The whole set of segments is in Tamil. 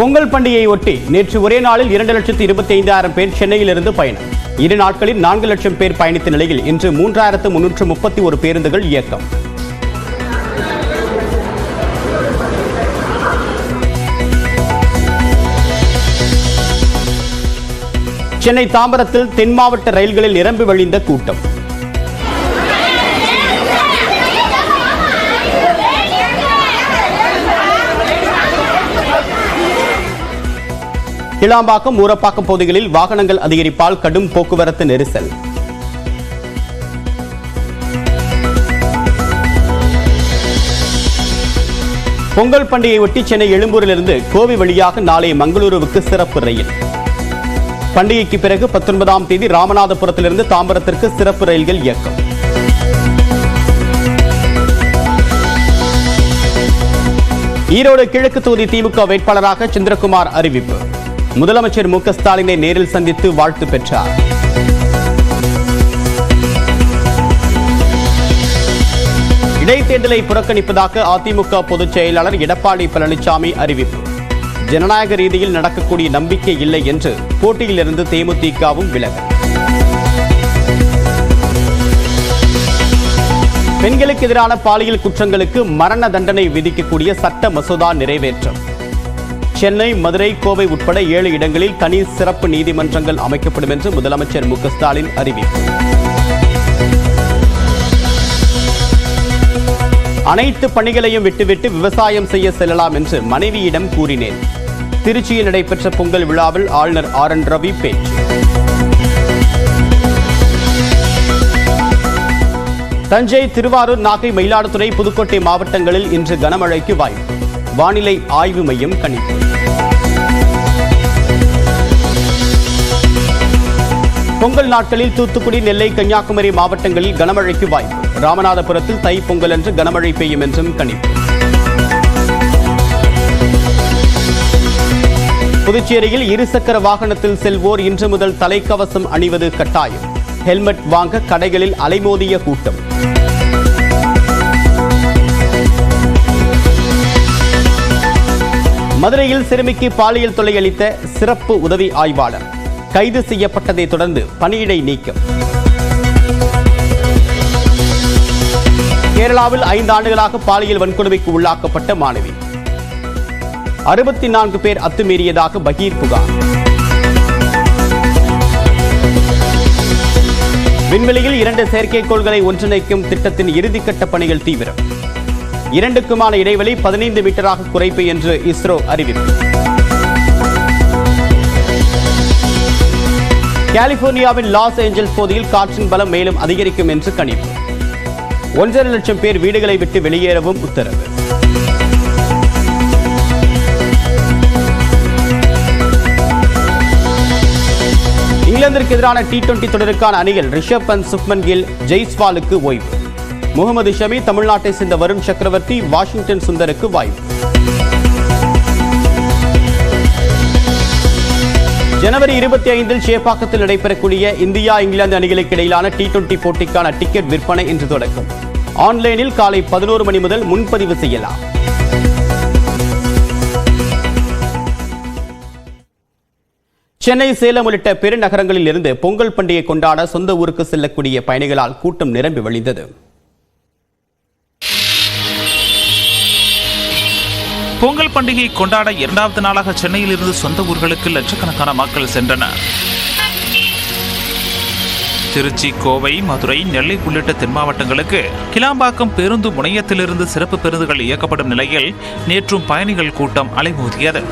பொங்கல் பண்டிகையை ஒட்டி நேற்று ஒரே நாளில் 2,25,000 பேர் சென்னையிலிருந்து பயணம். இரு நாட்களில் 4 லட்சம் பேர் பயணித்த நிலையில் இன்று 3,331 பேருந்துகள் இயக்கம். சென்னை தாம்பரத்தில் தென் மாவட்ட ரயில்களில் நிரம்பி வழிந்த கூட்டம். கிளாம்பாக்கம், ஊரப்பாக்கம் பகுதிகளில் வாகனங்கள் அதிகரிப்பால் கடும் போக்குவரத்து நெரிசல். பொங்கல் பண்டிகையை ஒட்டி சென்னை எழும்பூரிலிருந்து கோவை வழியாக நாளை மங்களூருவுக்கு சிறப்பு ரயில். பண்டிகைக்கு பிறகு 19ஆம் தேதி ராமநாதபுரத்திலிருந்து தாம்பரத்திற்கு சிறப்பு ரயில்கள் இயக்கம். ஈரோடு கிழக்கு தொகுதி திமுக வேட்பாளராக சந்திரகுமார் அறிவிப்பு. முதலமைச்சர் மு க ஸ்டாலினை நேரில் சந்தித்து வாழ்த்து பெற்றார். இடைத்தேர்தலை புறக்கணிப்பதாக அதிமுக பொதுச் செயலாளர் எடப்பாடி பழனிசாமி அறிவிப்பு. ஜனநாயக ரீதியில் நடக்கக்கூடிய நம்பிக்கை இல்லை என்று போட்டியிலிருந்து தேமுதிகவும் விலகல். பெண்களுக்கு எதிரான பாலியல் குற்றங்களுக்கு மரண தண்டனை விதிக்கக்கூடிய சட்ட மசோதா நிறைவேற்றம். சென்னை, மதுரை, கோவை உட்பட 7 இடங்களில் தனி சிறப்பு நீதிமன்றங்கள் அமைக்கப்படும் என்று முதலமைச்சர் மு க ஸ்டாலின் அறிவிப்பு. அனைத்து பணிகளையும் விட்டுவிட்டு விவசாயம் செய்ய செல்லலாம் என்று மனைவியிடம் கூறினேன். திருச்சியில் நடைபெற்ற பொங்கல் விழாவில் ஆளுநர் ஆர்.என். ரவி பேச்சு. தஞ்சை, திருவாரூர், நாகை, மயிலாடுதுறை, புதுக்கோட்டை மாவட்டங்களில் இன்று கனமழைக்கு வாய்ப்பு. வானிலை ஆய்வு மையம் கணிப்பு. பொங்கல் நாட்களில் தூத்துக்குடி, நெல்லை, கன்னியாகுமரி மாவட்டங்களில் கனமழைக்கு வாய்ப்பு. ராமநாதபுரத்தில் தை பொங்கல் என்று கனமழை பெய்யும் என்றும் கணிப்பு. புதுச்சேரியில் இருசக்கர வாகனத்தில் செல்வோர் இன்று முதல் தலைக்கவசம் அணிவது கட்டாயம். ஹெல்மெட் வாங்க கடைகளில் அலைமோதிய கூட்டம். மதுரையில் சிறுமிக்கு பாலியல் தொல்லை அளித்த சிறப்பு உதவி ஆய்வாளர் கைது செய்யப்பட்டதை தொடர்ந்து பணியிடை நீக்கம். கேரளாவில் 5 ஆண்டுகளாக பாலியல் வன்கொடுமைக்கு உள்ளாக்கப்பட்ட மாணவி. 64 பேர் அத்துமீறியதாக பகீர் புகார். விண்வெளியில் 2 செயற்கைக்கோள்களை ஒன்றிணைக்கும் திட்டத்தின் இறுதிக்கட்ட பணிகள் தீவிரம். 2க்குமான இடைவெளி 15 மீட்டராக குறைப்பு என்று இஸ்ரோ அறிவிப்பு. கலிபோர்னியாவின் லாஸ் ஏஞ்சல்ஸ் பகுதியில் காற்றின் பலம் மேலும் அதிகரிக்கும் என்று கணிப்பு. 1.5 லட்சம் பேர் வீடுகளை விட்டு வெளியேறவும் உத்தரவு. இங்கிலாந்திற்கு எதிரான T20 தொடருக்கான அணிகள் ரிஷப் பந்த், சுப்மன் கில், ஜெய்ஸ்வாலுக்கு ஓய்வு. முகமது ஷமி, தமிழ்நாட்டை சேர்ந்த வருண் சக்கரவர்த்தி, வாஷிங்டன் சுந்தருக்கு வாய்ப்பு. ஜனவரி 25 சேப்பாக்கத்தில் நடைபெறக்கூடிய இந்தியா, இங்கிலாந்து அணிகளுக்கு இடையிலான T20 போட்டிக்கான டிக்கெட் விற்பனை இன்று தொடக்கம். ஆன்லைனில் காலை 11 மணி முதல் முன்பதிவு செய்யலாம். சென்னை, சேலம் உள்ளிட்ட பெருநகரங்களில் இருந்து பொங்கல் பண்டிகை கொண்டாட சொந்த ஊருக்கு செல்லக்கூடிய பயணிகளால் கூட்டம் நிரம்பி வழிந்தது. பொங்கல் பண்டிகை கொண்டாட 2வது நாளாக சென்னையில் இருந்து சொந்த ஊர்களுக்கு லட்சக்கணக்கான மக்கள் சென்றனர். திருச்சி, கோவை, மதுரை, நெல்லை உள்ளிட்ட தென் மாவட்டங்களுக்கு கிளாம்பாக்கம் பேருந்து முனையத்திலிருந்து சிறப்பு பேருந்துகள் இயக்கப்படும் நிலையில் நேற்றும் பயணிகள் கூட்டம் அலைமோதியது.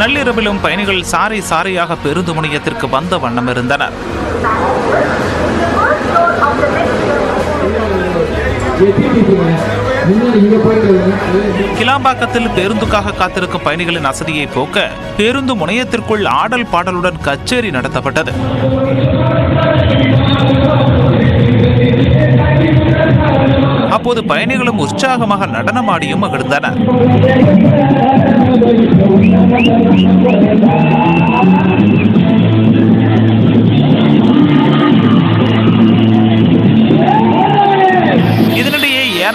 நள்ளிரவிலும் பயணிகள் சாறை சாறையாக பேருந்து முனையத்திற்கு வந்த வண்ணம் இருந்தனர். கிளாம்பாக்கத்தில் பேருந்துக்காக காத்திருக்கும் பயணிகளின் அசதியை போக்க பேருந்து முனையத்திற்குள் ஆடல் பாடலுடன் கச்சேரி நடத்தப்பட்டது. அப்போது பயணிகளும் உற்சாகமாக நடனமாடியும் மகிழ்ந்தனர்.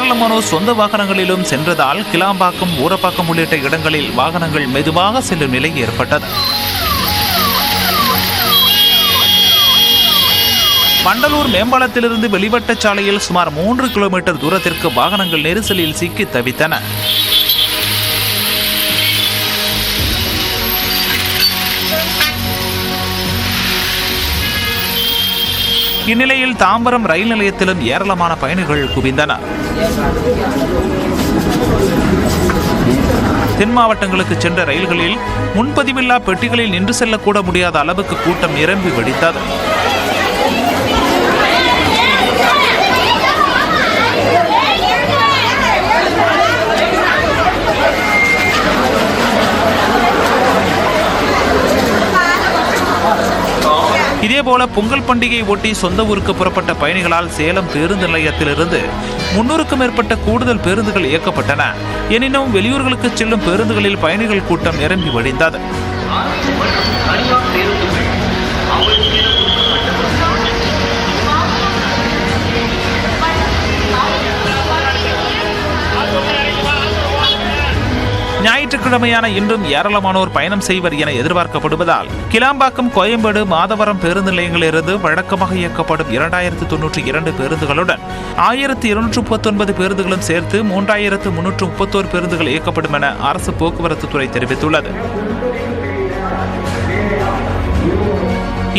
ஏராளமானோர் சொந்த வாகனங்களிலும் சென்றதால் கிளாம்பாக்கம், ஊரப்பாக்கம் உள்ளிட்ட இடங்களில் வாகனங்கள் மெதுவாக செல்லும் நிலை ஏற்பட்டது. பண்டலூர் மேம்பாலத்திலிருந்து வெளிவட்ட சாலையில் சுமார் 3 கிலோமீட்டர் தூரத்திற்கு வாகனங்கள் நெரிசலில் சிக்கி தவித்தன. இந்நிலையில் தாம்பரம் ரயில் நிலையத்திலும் ஏராளமான பயணிகள் குவிந்தனர். தென் மாவட்டங்களுக்கு சென்ற ரயில்களில் முன்பதிவில்லா பெட்டிகளில் நின்று செல்லக்கூட முடியாத அளவுக்கு கூட்டம் நிரம்பி வடித்தது. இதேபோல பொங்கல் பண்டிகையை ஒட்டி சொந்த ஊருக்கு புறப்பட்ட பயணிகளால் சேலம் பேருந்து நிலையத்திலிருந்து 300க்கும் மேற்பட்ட கூடுதல் பேருந்துகள் இயக்கப்பட்டன. எனினும் வெளியூர்களுக்கு செல்லும் பேருந்துகளில் பயணிகள் கூட்டம் நிரம்பி வழிந்தது. ஞாயிற்றுக்கிழமையான இன்றும் ஏராளமானோர் பயணம் செய்வர் என எதிர்பார்க்கப்படுவதால் கிளாம்பாக்கம், கோயம்பேடு, மாதவரம் பேருந்து நிலையங்களிலிருந்து வழக்கமாக இயக்கப்படும் 2092 பேருந்துகளுடன் 1239 பேருந்துகளும் சேர்த்து 3331 பேருந்துகள் இயக்கப்படும் என அரசு போக்குவரத்து துறை தெரிவித்துள்ளது.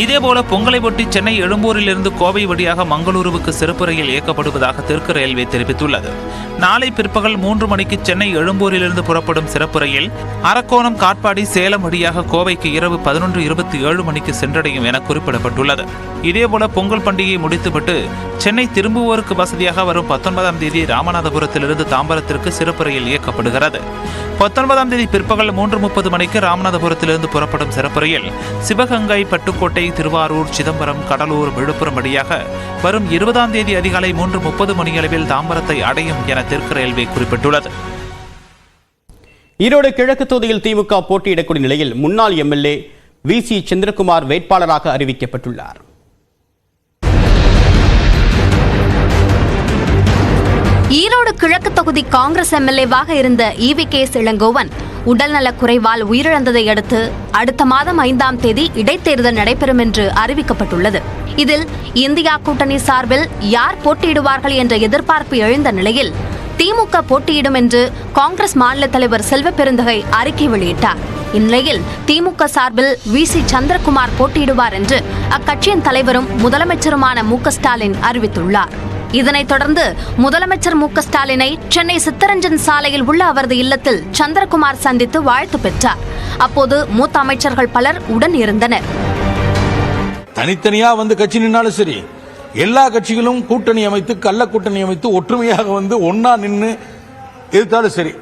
இதேபோல பொங்கலை ஒட்டி சென்னை எழும்பூரிலிருந்து கோவை வழியாக மங்களூருவுக்கு சிறப்பு ரயில் இயக்கப்படுவதாக தெற்கு ரயில்வே தெரிவித்துள்ளது. நாளை பிற்பகல் 3 மணிக்கு சென்னை எழும்பூரிலிருந்து புறப்படும் சிறப்பு ரயில் அரக்கோணம், காட்பாடி, சேலம் வழியாக கோவைக்கு இரவு 11:27 மணிக்கு சென்றடையும் என குறிப்பிடப்பட்டுள்ளது. இதேபோல பொங்கல் பண்டிகையை முடித்துவிட்டு சென்னை திரும்புவோருக்கு வசதியாக வரும் 19ஆம் தேதி ராமநாதபுரத்திலிருந்து தாம்பரத்திற்கு சிறப்பு ரயில் இயக்கப்படுகிறது. 19ஆம் தேதி பிற்பகல் 3:30 மணிக்கு ராமநாதபுரத்திலிருந்து புறப்படும் சிறப்பு ரயில் சிவகங்கை, பட்டுக்கோட்டை, திருவாரூர், சிதம்பரம், கடலூர், விழுப்புரம் வழியாக வரும் 20ஆம் தேதி அதிகாலை 3:30 மணியளவில் தாம்பரத்தை அடையும் என தெற்கு ரயில்வே குறிப்பிட்டுள்ளது. ஈரோடு கிழக்கு தொகுதியில் திமுக போட்டியிடக்கூடிய நிலையில் முன்னாள் எம்எல்ஏ வி.சி. சந்திரகுமார் வேட்பாளராக அறிவிக்கப்பட்டுள்ளார். ஈரோடு கிழக்கு தொகுதி காங்கிரஸ் எம்எல்ஏவாக இருந்த ஈ.வி.கே.எஸ். இளங்கோவன் உடல்நலக் குறைவால் உயிரிழந்ததை அடுத்து அடுத்த மாதம் 5ஆம் தேதி இடைத்தேர்தல் நடைபெறும் என்று அறிவிக்கப்பட்டுள்ளது. இதில் இந்தியா கூட்டணி சார்பில் யார் போட்டியிடுவார்கள் என்ற எதிர்பார்ப்பு எழுந்த நிலையில் திமுக போட்டியிடும் என்று காங்கிரஸ் மாநில தலைவர் செல்வ பெருந்தகை அறிக்கை வெளியிட்டார். இந்நிலையில் திமுக சார்பில் வி.சி. சந்திரகுமார் போட்டியிடுவார் என்று அக்கட்சியின் தலைவரும் முதலமைச்சருமான மு.க.ஸ்டாலின் அறிவித்துள்ளார். இதனைத் தொடர்ந்து முதலமைச்சர் மு.க.ஸ்டாலினை சென்னை சித்தரஞ்சன் சாலையில் உள்ள அவரது இல்லத்தில் சந்திரகுமார் சந்தித்து வாழ்த்து பெற்றார். அப்போது மூத்த அமைச்சர்கள் பலர் உடன் இருந்தனர். தனித்தனியா கட்சி நின்னாலும் சரி, எல்லா கட்சிகளும் கூட்டணி அமைத்து, கள்ள கூட்டணி அமைத்து ஒற்றுமையாக ஒன்னா நின்று எதிர்த்தாலும் சரி,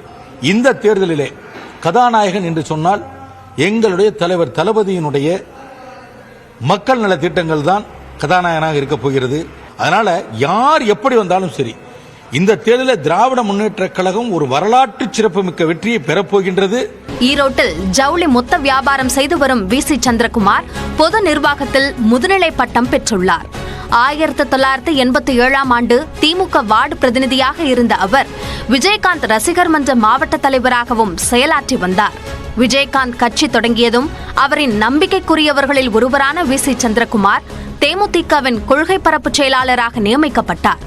இந்த தேர்தலிலே கதாநாயகன் என்று சொன்னால் எங்களுடைய தலைவர் தளபதியினுடைய மக்கள் நல திட்டங்கள் தான் கதாநாயகனாக இருக்க போகிறது. அதனால யார் எப்படி வந்தாலும் சரி, இந்த தேர்தலில் திராவிட முன்னேற்ற கழகம் ஒரு வரலாற்று சிறப்புமிக்க வெற்றியை பெறப்போகின்றது. ஈரோட்டில் ஜவுளி மொத்த வியாபாரம் செய்து வரும் வி.சி. சந்திரகுமார் பொது நிர்வாகத்தில் முதுநிலை பட்டம் பெற்றுள்ளார். 1987ஆம் ஆண்டு திமுக வார்டு பிரதிநிதியாக இருந்த அவர் விஜயகாந்த் ரசிகர் மன்ற மாவட்ட தலைவராகவும் செயலாற்றி வந்தார். விஜயகாந்த் கட்சி தொடங்கியதும் அவரின் நம்பிக்கைக்குரியவர்களில் ஒருவரான வி.சி. சந்திரகுமார் தேமுதிகவின் கொள்கை பரப்பு செயலாளராக நியமிக்கப்பட்டார்.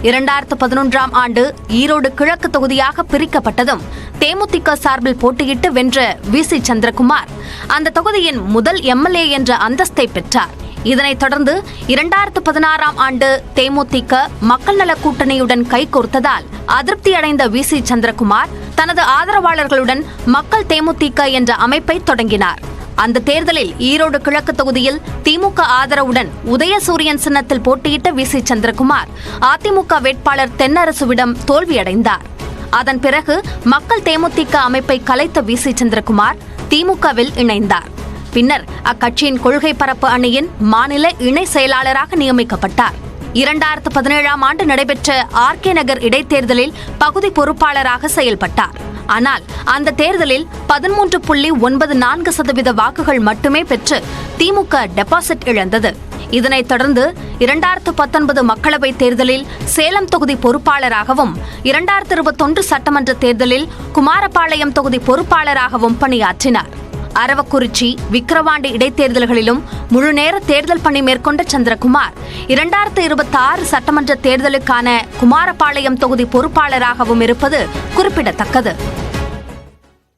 2011ஆம் ஆண்டு ஈரோடு கிழக்கு தொகுதியாக பிரிக்கப்பட்டதும் தேமுதிக சார்பில் போட்டியிட்டு வென்ற வி.சி. சந்திரகுமார் அந்த தொகுதியின் முதல் எம்எல்ஏ என்ற அந்தஸ்தை பெற்றார். இதனைத் தொடர்ந்து 2016ஆம் ஆண்டு தேமுதிக மக்கள் நல கூட்டணியுடன் கைகோர்த்ததால் அதிருப்தி அடைந்த வி.சி. சந்திரகுமார் தனது ஆதரவாளர்களுடன் மக்கள் தேமுதிக என்ற அமைப்பை தொடங்கினார். அந்த தேர்தலில் ஈரோடு கிழக்கு தொகுதியில் திமுக ஆதரவுடன் உதயசூரியன் சின்னத்தில் போட்டியிட்ட வி.சி. சந்திரகுமார் அதிமுக வேட்பாளர் தென்னரசுவிடம் தோல்வியடைந்தார். அதன் பிறகு மக்கள் தேமுதிக அமைப்பை கலைத்த வி.சி. சந்திரகுமார் திமுகவில் இணைந்தார். பின்னர் அக்கட்சியின் கொள்கை பரப்பு அணியின் மாநில இணை செயலாளராக நியமிக்கப்பட்டார். 2017ஆம் ஆண்டு நடைபெற்ற ஆர்.கே. நகர் இடைத்தேர்தலில் பகுதி பொறுப்பாளராக செயல்பட்டார். ஆனால் அந்த தேர்தலில் 13.94% வாக்குகள் மட்டுமே பெற்று திமுக டெபாசிட் இழந்தது. இதனைத் தொடர்ந்து 2019 மக்களவைத் தேர்தலில் சேலம் தொகுதி பொறுப்பாளராகவும் 2021 சட்டமன்ற தேர்தலில் குமாரபாளையம் தொகுதி பொறுப்பாளராகவும் பணியாற்றினார். அரவக்குறிச்சி, விக்கிரவாண்டி இடைத்தேர்தல்களிலும் முழுநேர தேர்தல் பணி மேற்கொண்ட சந்திரகுமார் 2026 சட்டமன்ற தேர்தலுக்கான குமாரபாளையம் தொகுதி பொறுப்பாளராகவும் இருப்பது குறிப்பிடத்தக்கது.